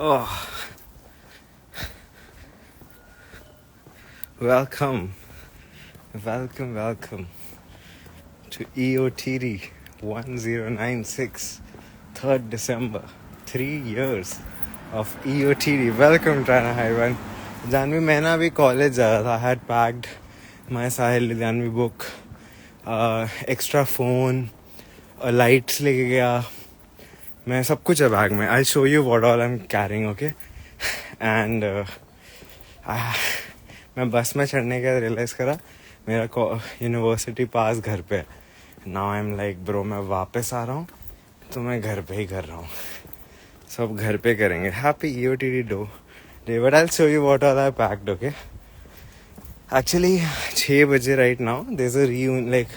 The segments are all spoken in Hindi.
Oh, welcome, welcome to EOTD 1096, 3rd December. 3 years of EOTD. Welcome, Trana Haiwan. Janvi, मैं ना अभी कॉलेज जा रहा था. I had packed my Sahil Janvi book, extra phone, lights लेके गया. मैं सब कुछ है बैग में. I'll show you what all I'm carrying, okay? And मैं बस में चढ़ने के रियलाइज़ करा मेरा यूनिवर्सिटी पास घर पे है. Now I am like bro मैं वापस आ रहा हूँ तो मैं घर पे ही कर रहा हूँ. सब घर पे करेंगे. Happy EOTD day. But I will show you what all I packed. Okay, actually 6 बजे right now there is a reunion. Like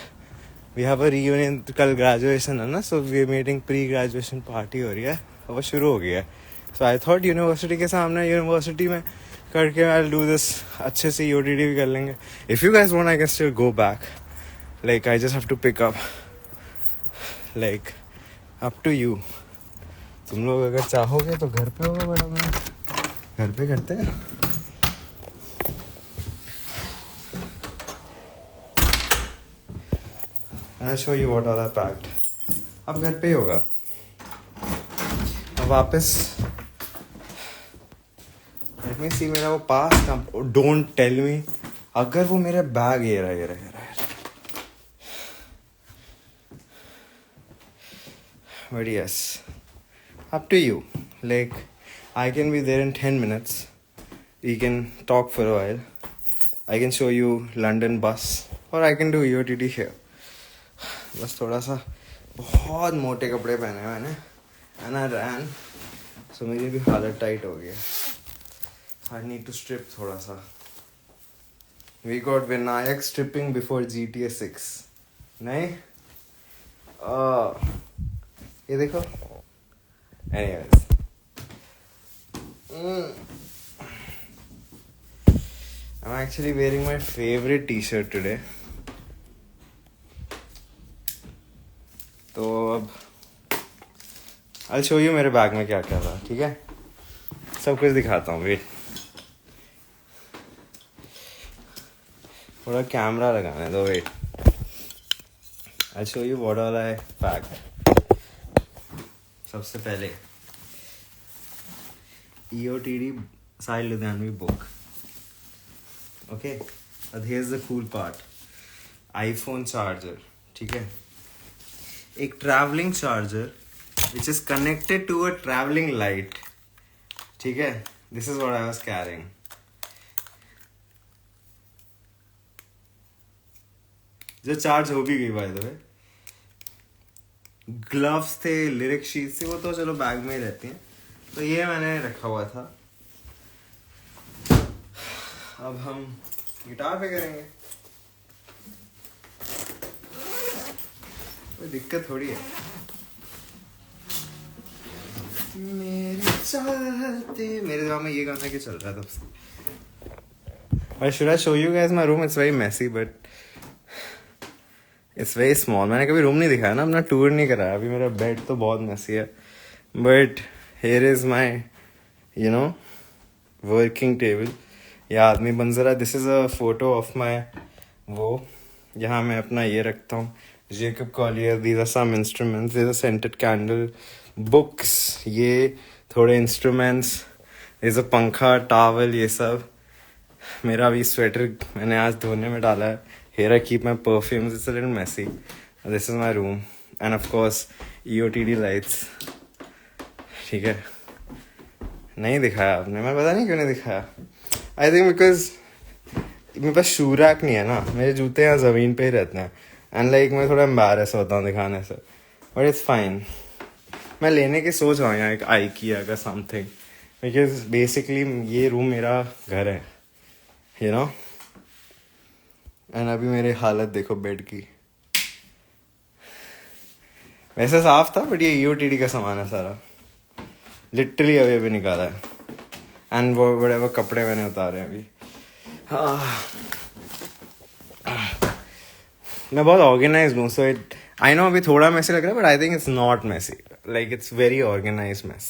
we have a reunion. कल ग्रेजुएशन है ना, so we are making pre graduation party हो रही है. वो शुरू हो गया है. सो आई थॉट यूनिवर्सिटी के सामने यूनिवर्सिटी में करके आई विल डू दिस. अच्छे से EOTD भी कर लेंगे. If you guys want I can still go back. Like I just have to pick up. Like up to you. तुम लोग अगर चाहोगे तो घर पे होगा. बड़ा मैं घर पे करते हैं. I'll show you what all I packed. अब घर पे ही होगा. अब वापस लेट मी सी मेरा वो पास का. डोंट टेल मी अगर वो मेरे बैग ये रहा. But yes, up to you. Like I can be there in 10 minutes. We can talk for a while. I can show you London bus or I can do EOTD here. बस थोड़ा सा बहुत मोटे कपड़े पहने मैंने and I ran. So मेरी भी हालत टाइट हो गई. I need to strip थोड़ा सा. We got Vinayak stripping before GTA 6. नहीं? ये देखो. Anyways. I'm actually wearing my favorite t-shirt today. तो अब I'll show you मेरे बैग में क्या क्या था. ठीक है, सब कुछ दिखाता हूँ. वेट, थोड़ा कैमरा लगाने दो. Wait, I'll show you what all I packed. सबसे पहले EOTD Sahil Ludhianvi book. Okay, and here's the cool part. iPhone charger. ठीक है, एक travelling charger which is connected to a traveling light. ठीक है, this is what I was carrying. जो चार्ज हो भी गई बाय द वे. ग्लव्स थे, लिरिक शीट थी, वो तो चलो बैग में ही रहती हैं. तो ये मैंने रखा हुआ था. अब हम गिटार पे करेंगे. कोई दिक्कत थोड़ी है. मेरे दिमाग में ये गाना क्या चल रहा था तब से. Should I show you guys my room? It's very messy but it's very small. मैंने कभी रूम नहीं दिखाया ना, अपना टूर नहीं कराया. अभी मेरा बेड तो बहुत मैसी है. But here is my, you know, working table. ये आदमी बन जरा. This is a photo of my वो यहाँ मैं अपना ये रखता हूँ. Jacob Collier. These are some instruments. These are scented candle. Books. ये थोड़े instruments. There's a पंखा, towel, ये सब. मेरा भी स्वेटर मैंने आज धोने में डाला है. Here I keep my perfumes. It's a little messy. This is my room. And of course, EOTD lights. ठीक है, नहीं दिखाया आपने. मैं पता नहीं क्यों नहीं दिखाया. I think because मेरे पास शू रैक नहीं है ना. मेरे जूते यहाँ ज़मीन पे ही रहते हैं. And like मैं थोड़ा embarrass होता हूँ दिखाने से. But it's fine. मैं लेने की सोच रहा हूँ यहाँ एक IKEA का something. Because basically ये रूम मेरा घर है. You know? And अभी मेरी हालत देखो बेड की. वैसे साफ था बट ये EOTD का सामान है सारा. लिटरली अभी निकाला है. एंड वो बड़े वो कपड़े मैंने उतारे हैं अभी. मैं बहुत ऑर्गेनाइज्ड हूँ. सो इट आई नो अभी थोड़ा मैसी लग रहा है but I think it's not messy. Like it's very organised mess.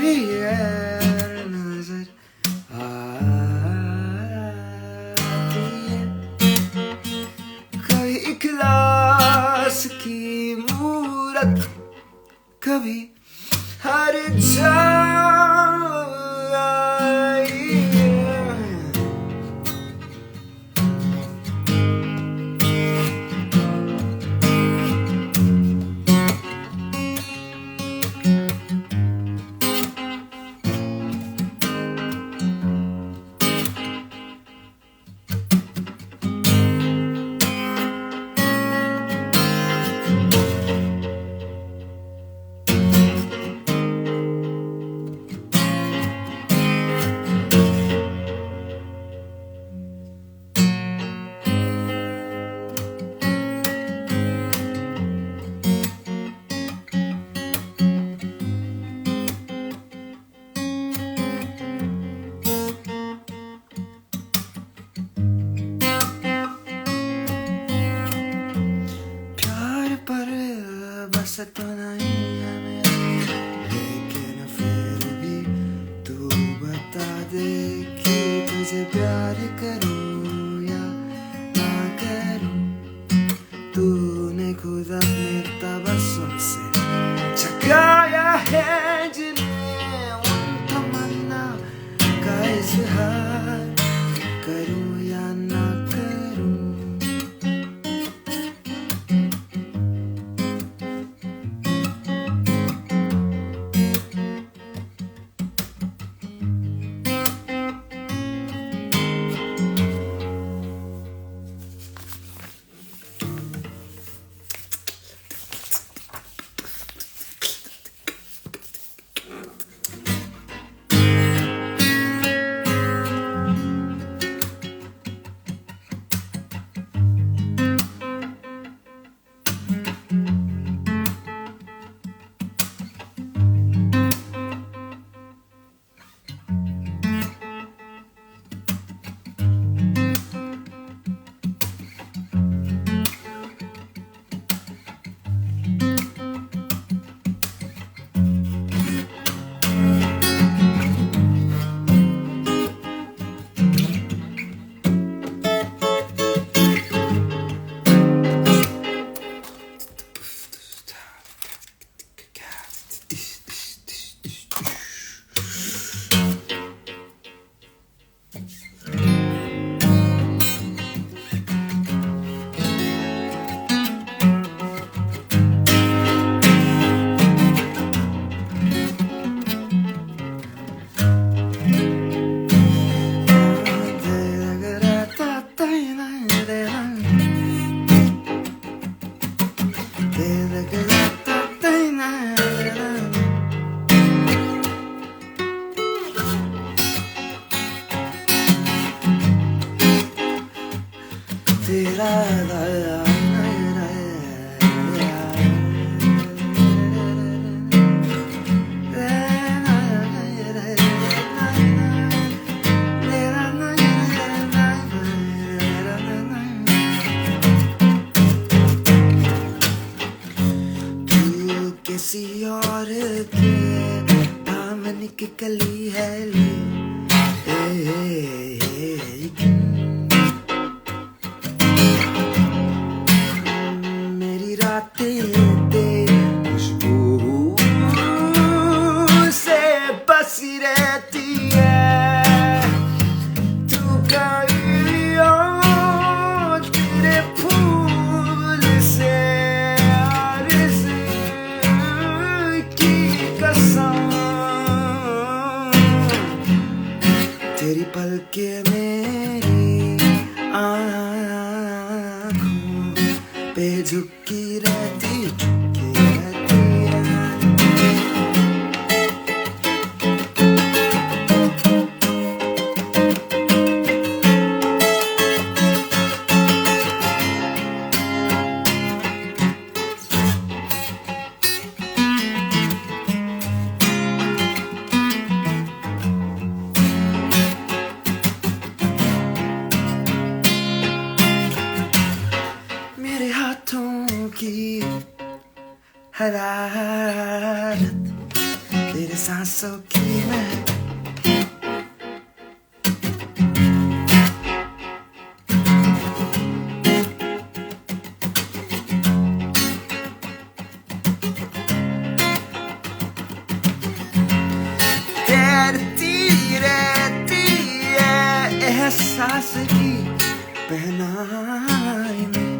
भी गैर नजर आती है, कभी इखलास की मूरत, कभी हर जाई है। बस तो नहीं है मेरा, लेकिन फिर भी तू बता दे कि तुझे प्यार करूं या ना करूं। तूने खुद अपने तबस्सुम से जगाया है जिन्हें, उन तमन्ना का इजहार करूं या ना करूं। किसी और के दामन की कली है मेरी रातें खुशबू से बसी रहती है। तू कभी तेरे फूल से तेरी पलके मेरी आँखों पे झुकी रहती है। की हरारत तेरे तेरे सांसों की मैं रहती है एहसास की पहनाई में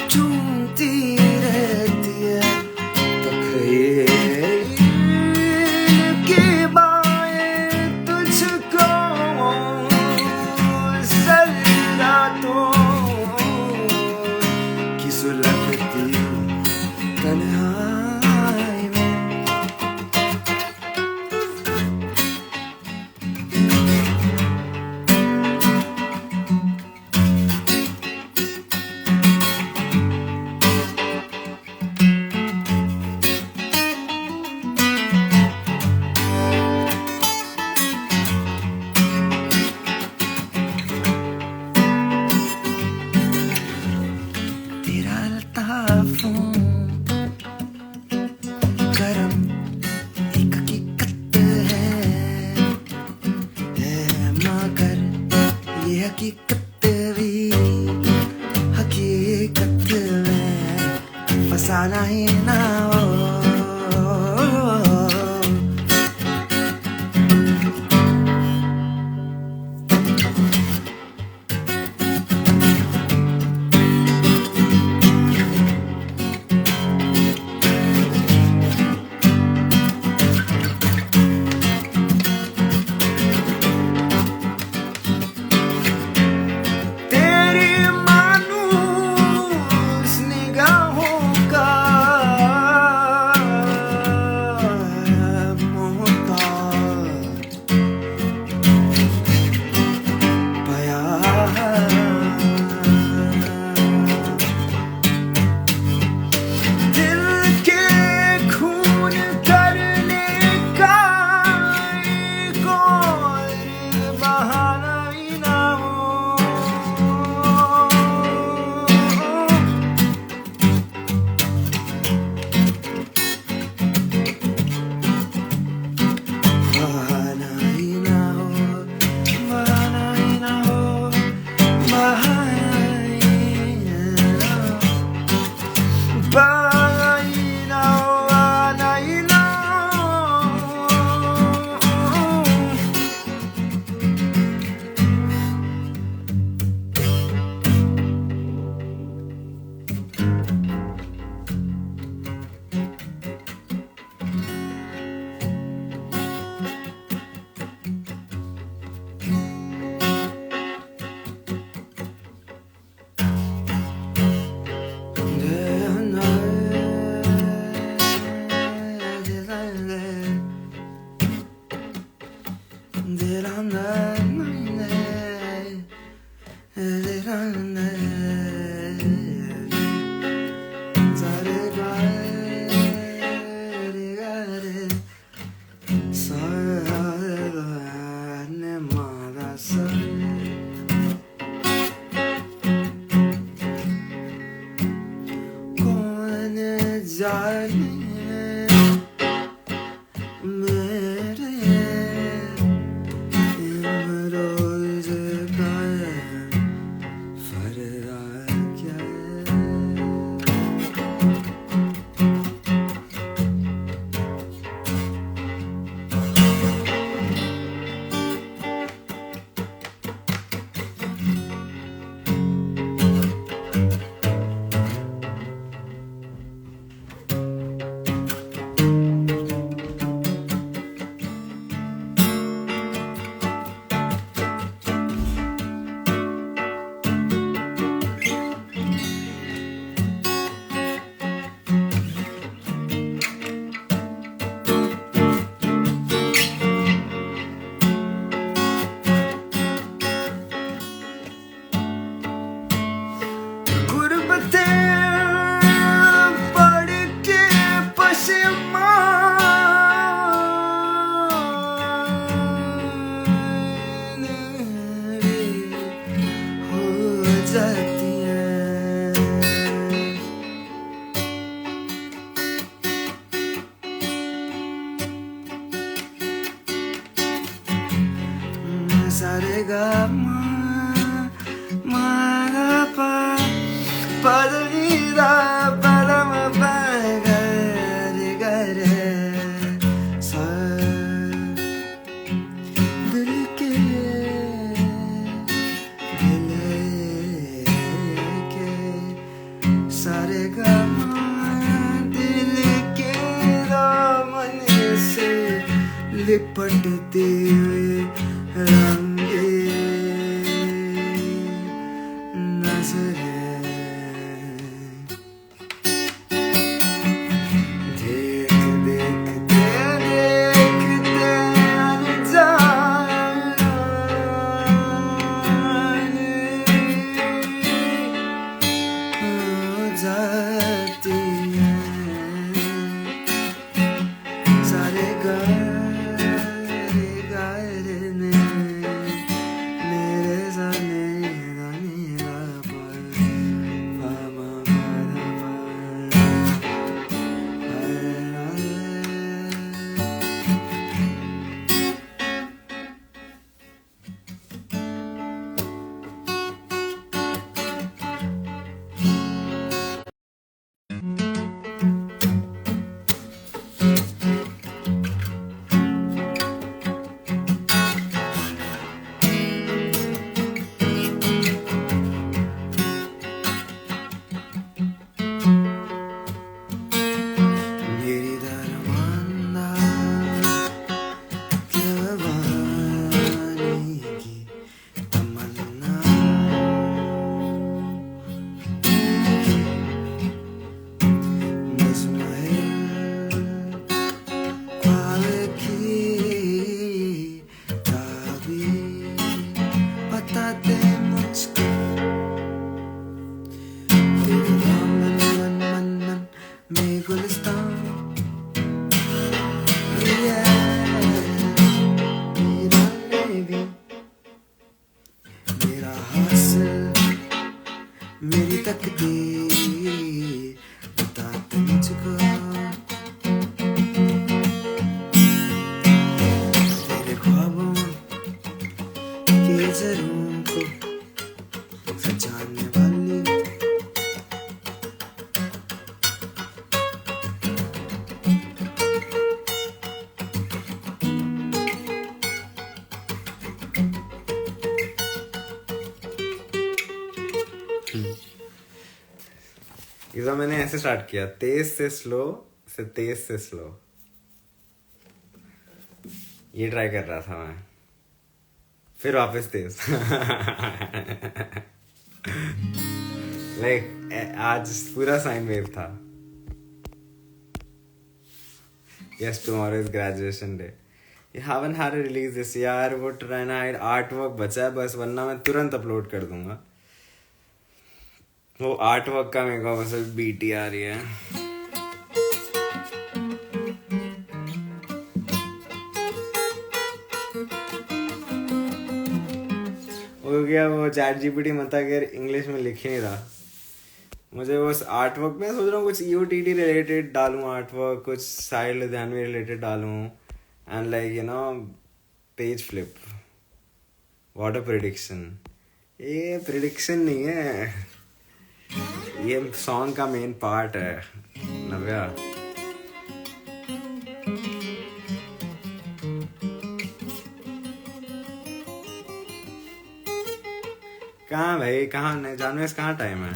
चूमती रहती है तखयल की बाएं तुझको रातों की सुलगती तन्हाई में हकीकत भी हकीकत में फसाना ही ना हो जाती हैं। सारे गा मारा पा पदनीदा परम पगरे गरे सा दिल के सारे गमा दिल के दामन से लिपटते हुए रंगे नजरें देख देखते देखते अनजान हो जाती हैं। सारे गारे ने मेरे सामने गाने पर पामा मेरी दरवाना जवानी की तमन्ना मुज़म्मिल ख्वाब की ताबीर बताते मुझको तेरे दामन मन मन मन में गुलिस्तान मेरा भी मेरा हासिल मेरी तकदीर बताते मुझको तेरे ख्वाबों के ज़रूर को सजाने वाली इस बार मैंने ऐसे स्टार्ट किया, तेज से स्लो से तेज से स्लो, ये ट्राई कर रहा था मैं, फिर वापस तेज लाइक आज पूरा साइन वेव था। Yes tomorrow is graduation day. You haven't had a release this यार, वो ट्राइनाइड आर्ट वर्क बचा है बस, वरना मैं तुरंत अपलोड कर दूंगा। वो आर्ट वर्क का मेरे को बस बीटी आ रही है। हो गया वो चैट जीपीटी मता के इंग्लिश में लिख ही नहीं रहा। मुझे वो आर्ट वर्क में सोच रहा हूँ कुछ यूटीटी रिलेटेड डालूं, आर्ट वर्क कुछ साइड लुधियानवी रिलेटेड डालूं, and like you no page flip. What a prediction. ये प्रेडिक्शन नहीं है, ये सॉन्ग का मेन पार्ट है। नव्या कहाँ भाई, कहाँ जानवे कहाँ टाइम है?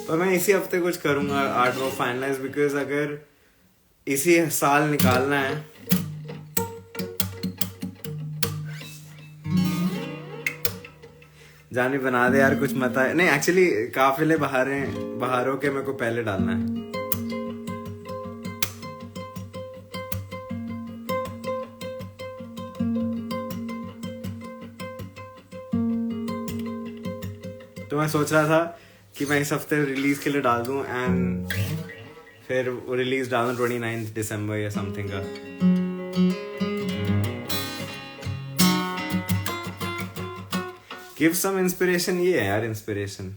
पर मैं इसी हफ्ते कुछ करूंगा आर्ट वर्क फाइनलाइज, बिकॉज अगर इसी साल निकालना है जानी बना दे यार कुछ मत है। नहीं एक्चुअली काफिले बहारों के मेरे को पहले डालना है। तो मैं सोच रहा था कि मैं इस हफ्ते रिलीज के लिए डाल दूं एंड फिर वो रिलीज डाल दूं 29 दिसंबर या समथिंग का. गिव सम इंस्पिरेशन, ये है यार इंस्पिरेशन.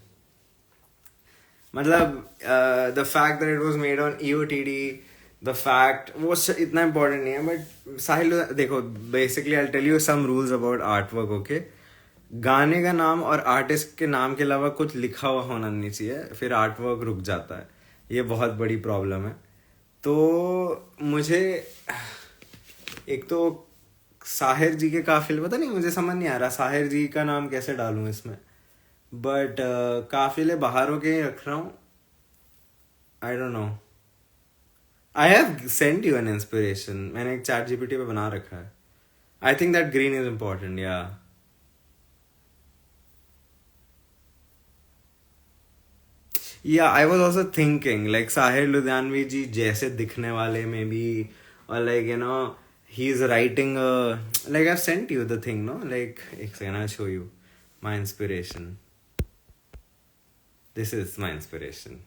मतलब the fact that it was made on EOTD, the fact वो इतना इम्पोर्टेंट नहीं है. बट साहिल, देखो basically I tell you some rules about art work. Okay, गाने का नाम और आर्टिस्ट के नाम के अलावा कुछ लिखा हुआ होना नहीं चाहिए, फिर आर्ट वर्क रुक जाता है. ये बहुत बड़ी प्रॉब्लम है. तो मुझे एक तो साहिर जी के काफिले, पता नहीं, मुझे समझ नहीं आ रहा साहिर जी का नाम कैसे डालूं इसमें. बट काफिले बहारों के ही रख रहा हूँ. I don't know. I have sent you an inspiration. मैंने एक चैट जीपीटी पे बना रखा है. I think that green is important. या I was also thinking like Sahir Ludhianvi ji जैसे दिखने वाले में भी, और like you know he is writing like I sent you the thing, no, like एक second I show you my inspiration. This is my inspiration.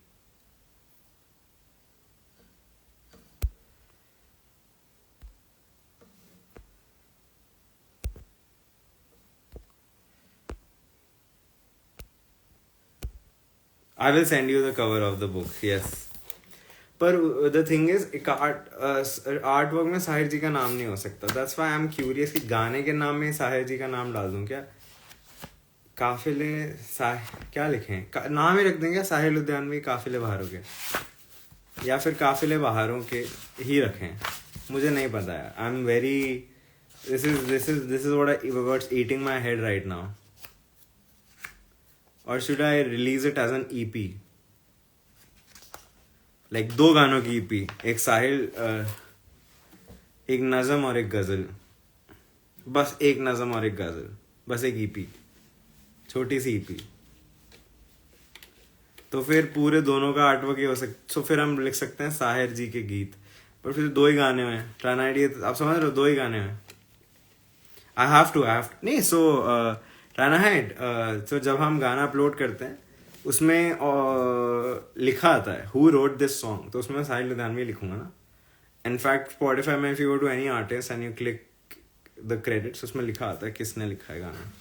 I will send you the cover of the book. Yes. पर the thing is, एक आर्ट वर्क में साहिर जी का नाम नहीं हो सकता. That's why I'm curious कि गाने के नाम में साहिर जी का नाम डाल दूं क्या. काफिले क्या लिखें, नाम ही रख देंगे साहिर लुधियानवी काफिले बहारों के, या फिर काफिले बहारों के ही रखें. मुझे नहीं पता है. I am very this is what's eating my head right now. Or should I release it as an EP? Like 2 गानों की EP, एक साहिल, एक नज़म और एक गज़ल. बस एक नज़म और एक गज़ल, बस एक EP, छोटी सी EP. तो फिर पूरे दोनों का आर्टवर्क ही हो सकता. तो फिर हम लिख सकते हैं साहिर जी के गीत, पर फिर 2 ही गाने में. ट्रान आइडिया आप समझ रहे हो, 2 ही गाने में. आई हैव टू नहीं. सो राना हेड, तो जब हम गाना अपलोड करते हैं उसमें लिखा आता है हु रोट दिस सॉन्ग, तो उसमें साहिल लुधियानवी लिखूंगा ना. इनफैक्ट स्पॉटिफाई में if you go to any artist and you click the credits, उसमें लिखा आता है किसने लिखा है गाना.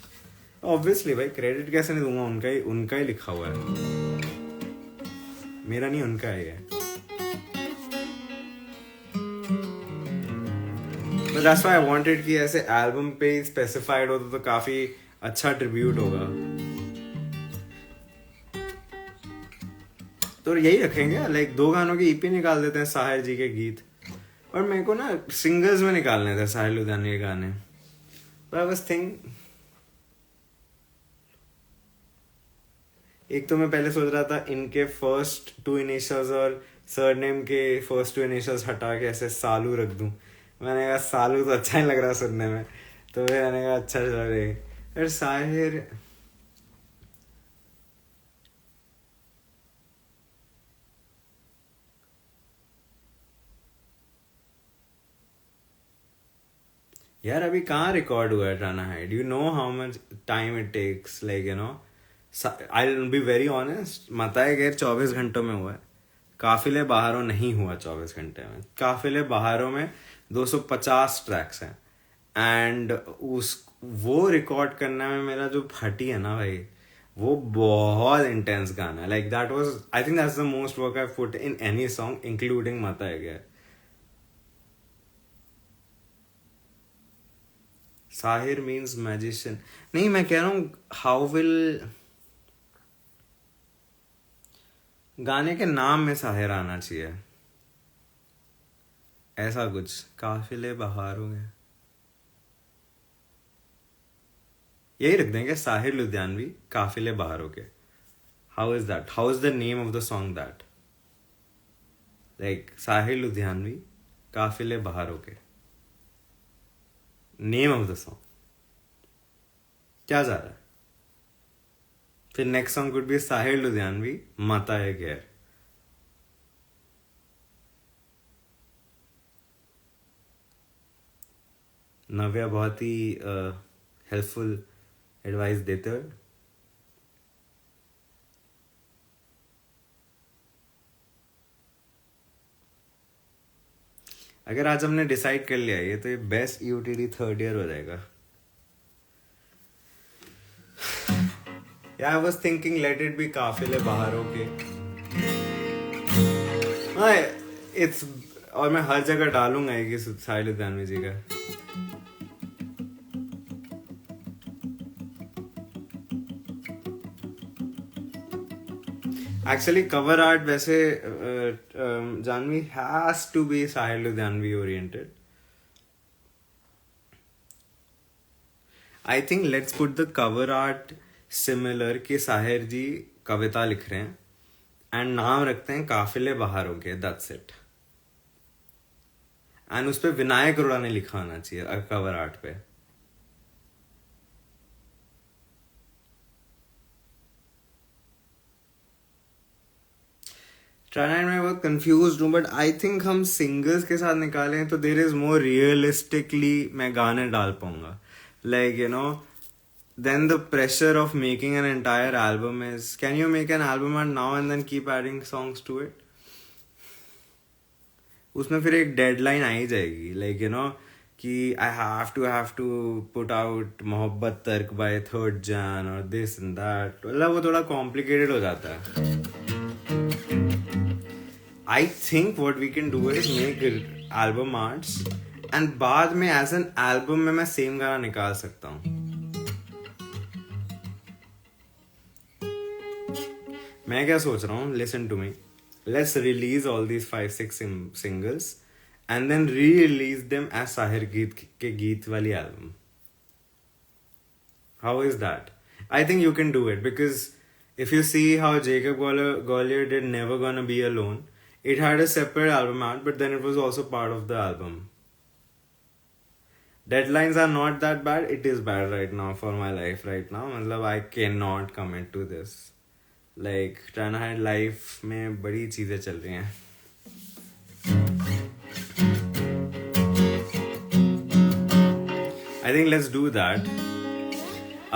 ऑब्वियसली भाई, क्रेडिट कैसे नहीं दूंगा, उनका ही लिखा हुआ है. मेरा नहीं, उनका ही है. But that's why I wanted कि ऐसे एल्बम पे स्पेसिफाइड होता तो काफी अच्छा ट्रिब्यूट होगा. तो यही रखेंगे, लाइक 2 गानों की EP निकाल देते हैं साहिर जी के गीत. और मेरे को ना सिंगल्स में निकालने थे साहिल लुधियानवी के गाने. But I was thinking, एक तो मैं पहले सोच रहा था इनके फर्स्ट 2 इनिशियल्स और सरनेम के फर्स्ट 2 इनिशियल्स हटा के ऐसे सालू रख दूं. मैंने कहा सालू तो अच्छा नहीं लग रहा सुनने में, तो फिर मैंने कहा अच्छा चले. फिर साहिर, यार अभी कहाँ रिकॉर्ड हुआ है राना हाइड. You know how much time it takes, like you know. I will be very honest, मताए गैर 24 घंटों में हुआ है. काफिले बहारों नहीं हुआ 24 घंटे में. काफिले बहारों में 250 ट्रैक्स हैं. एंड वो रिकॉर्ड करने में मेरा जो फटी है ना भाई, वो बहुत इंटेंस गाना है. Like that was, I think that's the most work I put in any song including मताए गैर. साहिर मीन्स मैजिशियन नहीं, मैं कह रहा हूँ हाउ विल, गाने के नाम में साहिर आना चाहिए, ऐसा कुछ. काफिले बहारों में यही रख देंगे, साहिर लुधियानवी काफिले बहारों के. How is that, how is the name of the song that, like Sahir Ludhianvi काफिले बहारों के, नेम ऑफ द सॉन्ग. क्या जा रहा है. फिर next song could be Sahir Ludhianvi मताए गैर. नव्या बहुत ही हेल्पफुल एडवाइस देते हुए. अगर आज हमने डिसाइड कर लिया ये तो ये बेस्ट यूटीडी थर्ड ईयर हो जाएगा. Yeah, I was thinking let it be काफिले बहारों के. हाँ, it's और मैं हर जगह डालूंगा ये साहिल लुधियानवी जी का. Actually, cover art वैसे Janvi has to be Sahil Ludhianvi oriented. I think let's put the cover art similar कि साहिर जी कविता लिख रहे हैं एंड नाम रखते हैं काफिले बहारों के. That's it. एंड उस पे विनायक अरोड़ा ने लिखा होना चाहिए कवर आर्ट पे. ट्राई में बहुत कंफ्यूज हूँ बट आई थिंक हम सिंगर्स के साथ निकालें तो देर इज मोर रियलिस्टिकली मैं गाने डाल पाऊंगा. Like you no then the pressure of making an entire album is, can you make an album and now and then keep adding songs to it? उसमें फिर एक डेडलाइन आ ही जाएगी. लाइक यू नो कि I have to put out मोहब्बत तर्क by 3rd Jan और this and that. मतलब वो थोड़ा complicated हो जाता है. I think what we can do is make album arts and बाद में as an album में मैं same गाना निकाल सकता हूँ. मैं क्या सोच रहा हूँ, listen to me, let's release all these 5-6 singles and then re release them as Sahir गीत के गीत वाली album. How is that? I think you can do it because if you see how Jacob Gwalior did Never Gonna Be Alone, it had a separate album out but then it was also part of the album. Deadlines are not that bad. It is bad right now for my life right now. मतलब I cannot commit to this. Like Trana had life में बड़ी चीजें चल रही हैं. I think let's do that.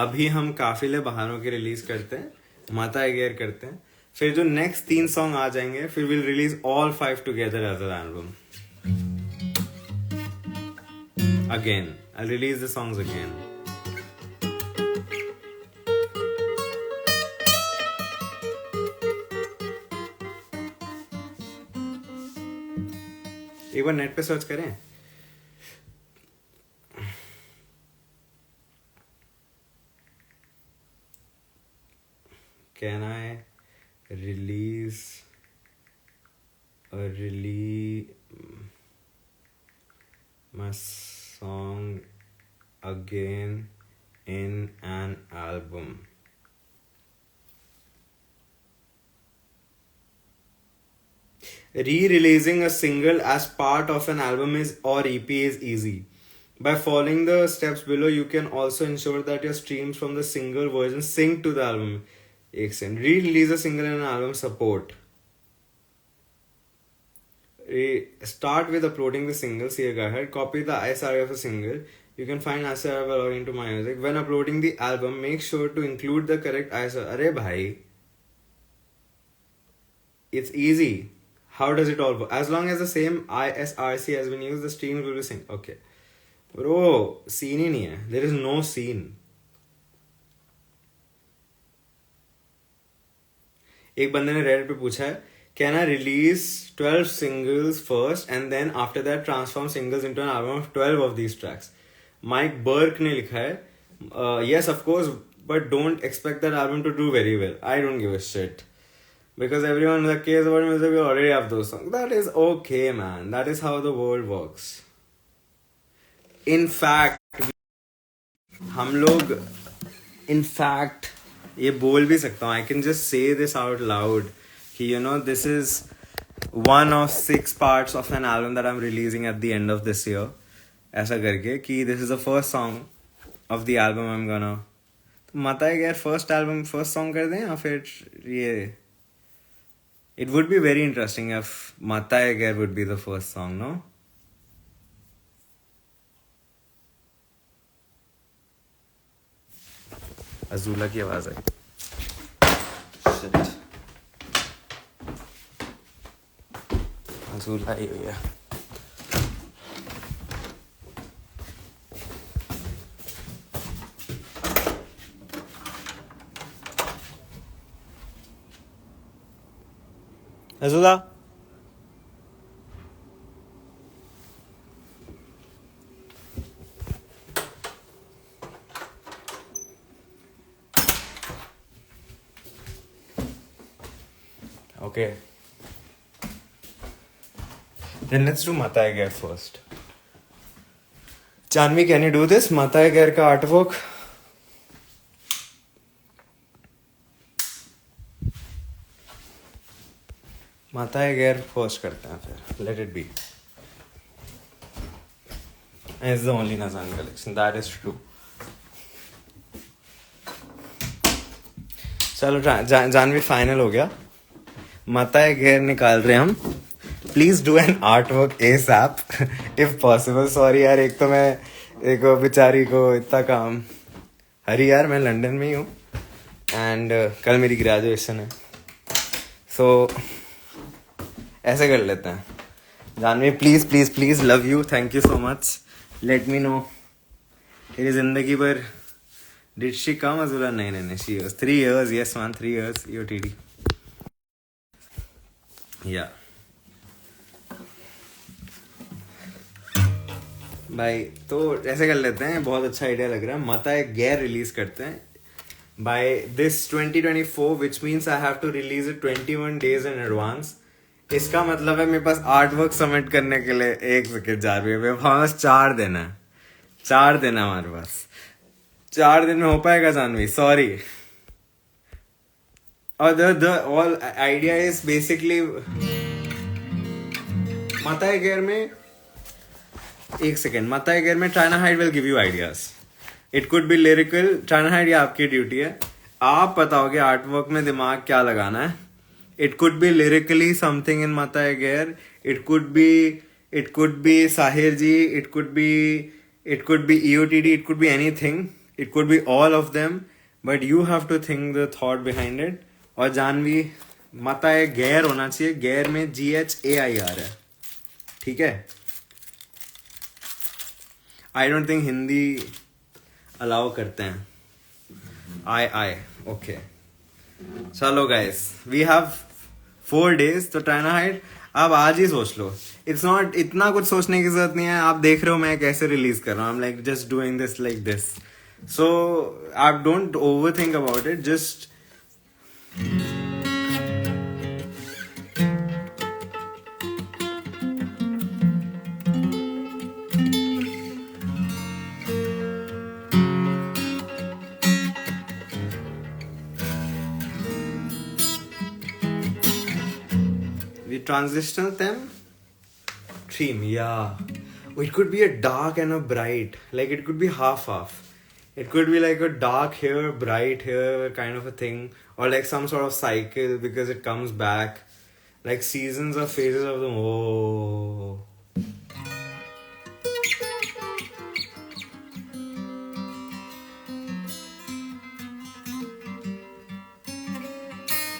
अभी हम काफिले बहारों के रिलीज करते हैं, माता अगेर करते हैं, फिर जो नेक्स्ट 3 सॉन्ग आ जाएंगे फिर will release all 5 together as an album. Again, I'll release the songs again. एक बार नेट पे सर्च करें. Can I release my song again in an album? Re-releasing a single as part of an album or EP is easy. By following the steps below, you can also ensure that your streams from the single version sync to the album. Re-release a single in an album support. Start with uploading the single. See, go ahead. Copy the ISRI of a single. You can find ISRI by logging to My Music. When uploading the album, make sure to include the correct ISRI. Arey bhai. It's easy. How does it all work? As long as the same ISRC has been used, the streams will be synced. Okay. Bro, scene ही नहीं है. There is no scene. एक बंदे ने Reddit पे पूछा है, can I release 12 singles first and then after that transform singles into an album of 12 of these tracks? Mike Burke ने लिखा है, yes of course, but don't expect that album to do very well. I don't give a shit. Because everyone that cares about music will already have those songs. That is okay, man. That is how the world works. In fact, हम लोग, in fact, ये बोल भी सकता हूँ. I can just say this out loud. कि, you know, this is one of 6 parts of an album that I'm releasing at the end of this year. ऐसा करके कि this is the first song of the album I'm gonna. तो मत है यार first song कर दें या फिर ये. It would be very interesting if Mata Agar would be the first song, no? Azula की आवाज आई. Shit. Azula आई हुई है. Azula. Okay. Then let's do Matai Gair first. Janvi, can you do this? Matai Gair ka artwork. Matai Gair first करते हैं फिर. Let it be. And it's the only Nazan collection. That is true. चलो जानवी फाइनल हो गया. Matai Gair निकाल रहे हम. Please do an art work ASAP if possible. Sorry यार, एक तो मैं एक बेचारी को इतना काम. हरी यार, मैं लंदन में ही हूँ एंड कल मेरी ग्रेजुएशन है. सो ऐसे कर लेते हैं. Jahnavi please please please, love you, thank you so much. Let me know तेरी जिंदगी पर. डिड शी कम अजुला? नहीं, शी वाज 3 years. यस मान, 3 years EOTD. या भाई, तो ऐसे कर लेते हैं. बहुत अच्छा आइडिया लग रहा है. Matai Gair रिलीज करते हैं by this 2024, which means I have to release it 21 days in advance. इसका मतलब है मेरे पास आर्ट वर्क सबमिट करने के लिए 1 सेकेंड जा रही है. मेरे पास 4 दिन है. 4 दिन है हमारे पास. 4 दिन में हो पाएगा जानवी? सॉरी. और the all idea is basically Matai Gair में 1 सेकेंड. Matai Gair में China Hyde will give you ideas. It could be lyrical. China Hyde, ये आपकी ड्यूटी है. आप बताओगे आर्ट वर्क में दिमाग क्या लगाना है. It could be lyrically something in Matai Gair. It could be Sahir ji. It could be EOTD. It could be anything. It could be all of them. But you have to think the thought behind it. और जानवी, Matai Gair होना चाहिए. गैर में GHAIR है. ठीक है. I don't think Hindi allow करते हैं. आई ओके. चलो गाइस, वी हैव 4 days. तो China Hyde आप आज ही सोच लो. इट्स नॉट, इतना कुछ सोचने की जरूरत नहीं है. आप देख रहे हो मैं कैसे रिलीज कर रहा हूँ. I am like just doing this like this. So आप don't overthink about it. Just transitional theme. Yeah, it could be a dark and a bright. Like it could be half. It could be like a dark here, bright here kind of a thing, or like some sort of cycle because it comes back, like seasons or phases of the. Oh.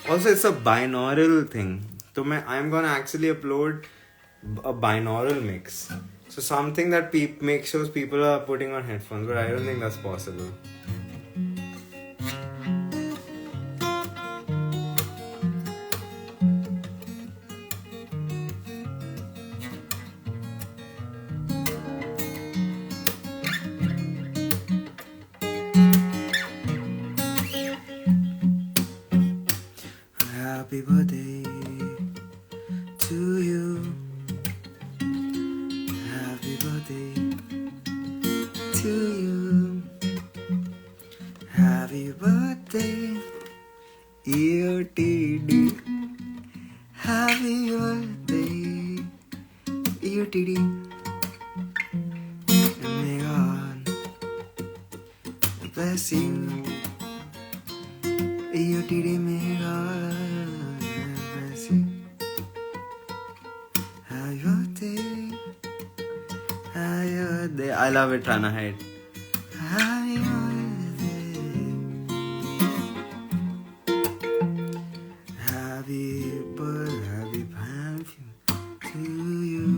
Also, it's a binaural thing. So I'm gonna actually upload a binaural mix. So something that makes sure people are putting on headphones, but I don't think that's possible. Happy birthday to you. Happy birthday to you. Happy birthday, EOTD. Happy birthday, EOTD. And may God bless you. EOTD, may God. I love it, China Hyde. Happy birthday. Happy birthday to you.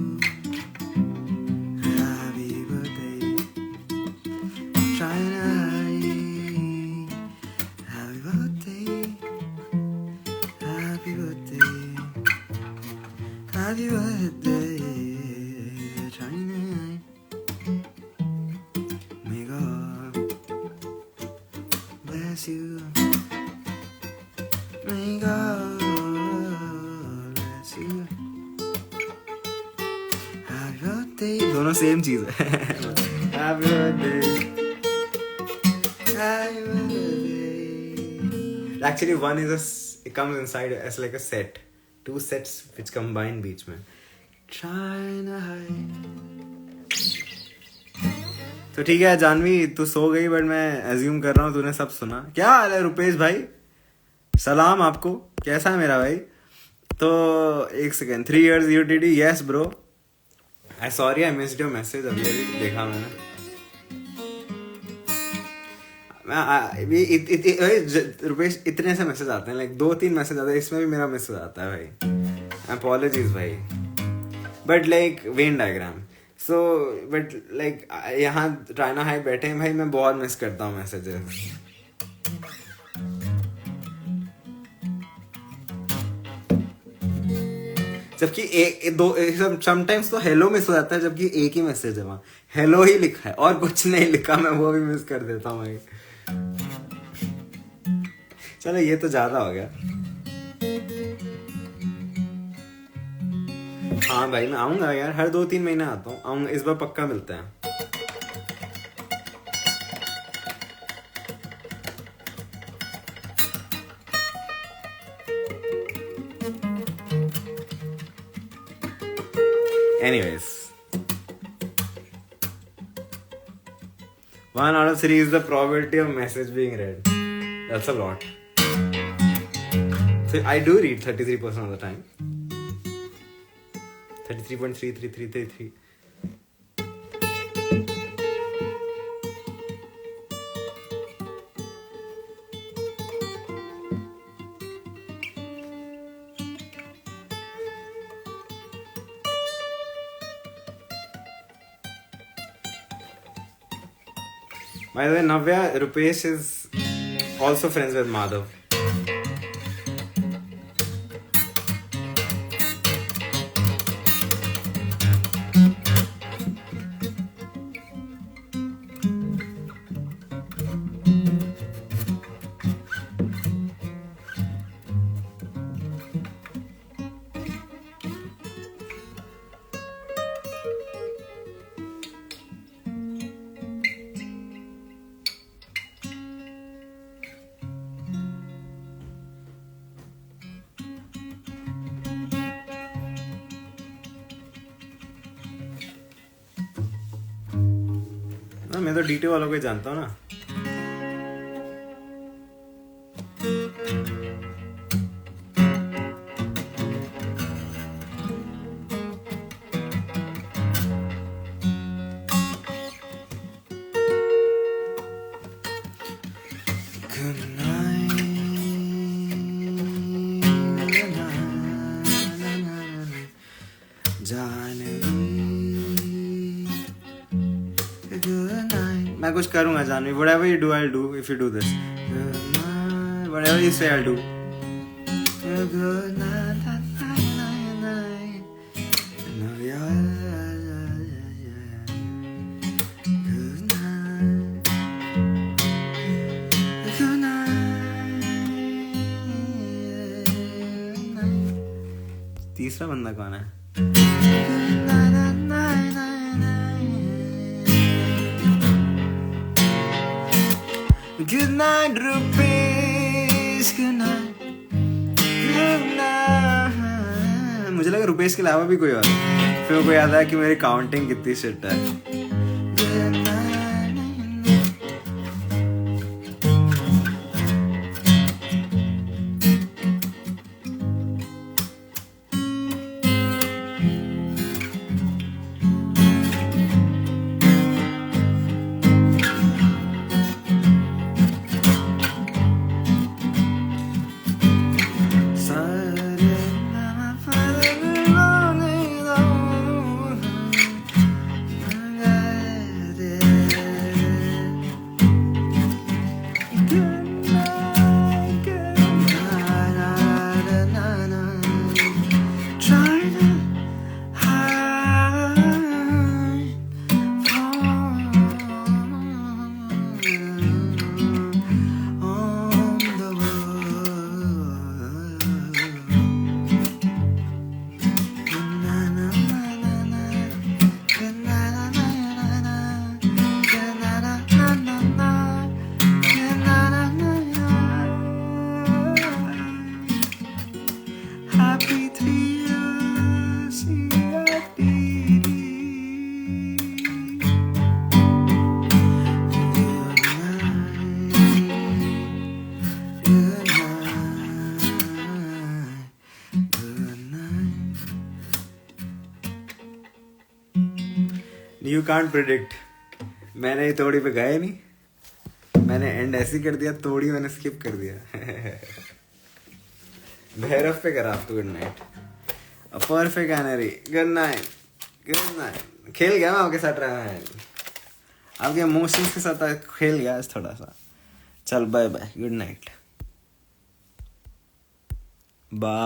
Happy birthday, China Hyde. Happy birthday. Happy birthday दोनों सेम चीज है. Happy birthday. Happy birthday. Actually, one is it comes inside as like a set. 2 sets which combine बीच में. Trying to hide. तो ठीक है जानवी, तू सो गई बट मैं एज्यूम कर रहा हूँ तूने सब सुना. क्या हाल है रुपेश भाई? सलाम आपको. कैसा है मेरा भाई? तो एक second. 3 years UTD. Yes bro. I sorry I missed your message. अभी अभी देखा मैंने. रुपेश इतने से मैसेज आते हैं, लाइक 2-3 मैसेज आते हैं. इसमें भी मेरा मैसेज आता है भाई. अपॉलॉजीज भाई. But like Venn diagram. So but like यहाँ रायना हाई बैठे हैं भाई. मैं बहुत मिस करता हूँ मैसेजेस. जबकि एक दो समटाइम्स तो हेलो मिस हो जाता है, जबकि एक ही मैसेज है वहाँ. हेलो ही लिखा है और कुछ नहीं लिखा. मैं वो भी मिस कर देता हूँ भाई. चलो ये तो ज्यादा हो गया. हाँ भाई मैं आऊंगा यार. हर 2-3 महीने आता हूँ. आऊंगा इस बार पक्का. मिलते हैं. Anyways, 1 out of 3 is the probability of message being read. That's a lot. So I do read 33% of the time. 33.333333. By the way, Navya, Rupesh is also friends with Madhav. मैं तो डीटी वालों को जानता हूँ ना. मैं कुछ करूंगा Janvi. whatever you do I'll do if you do this. whatever you say I'll do. तीसरा बंदा कौन है? Good night, Rupesh. Good night. Good night. मुझे लगा रुपेश के अलावा भी कोई और. फिर मेरे को याद आया कि मेरी काउंटिंग कितनी शिट है. You can't predict. मैंने ये तोड़ी पे गए नहीं, मैंने एंड ऐसे ही कर दिया, तोड़ी मैंने स्किप कर दिया. भैरव पे करा आप तो. Good night. Perfect n-ary. Good night. Good night. खेल गया मैं आपके साथ रहा है, आपके इमोशंस के साथ खेल गया आज थोड़ा सा. चल bye bye. Good night. Bye.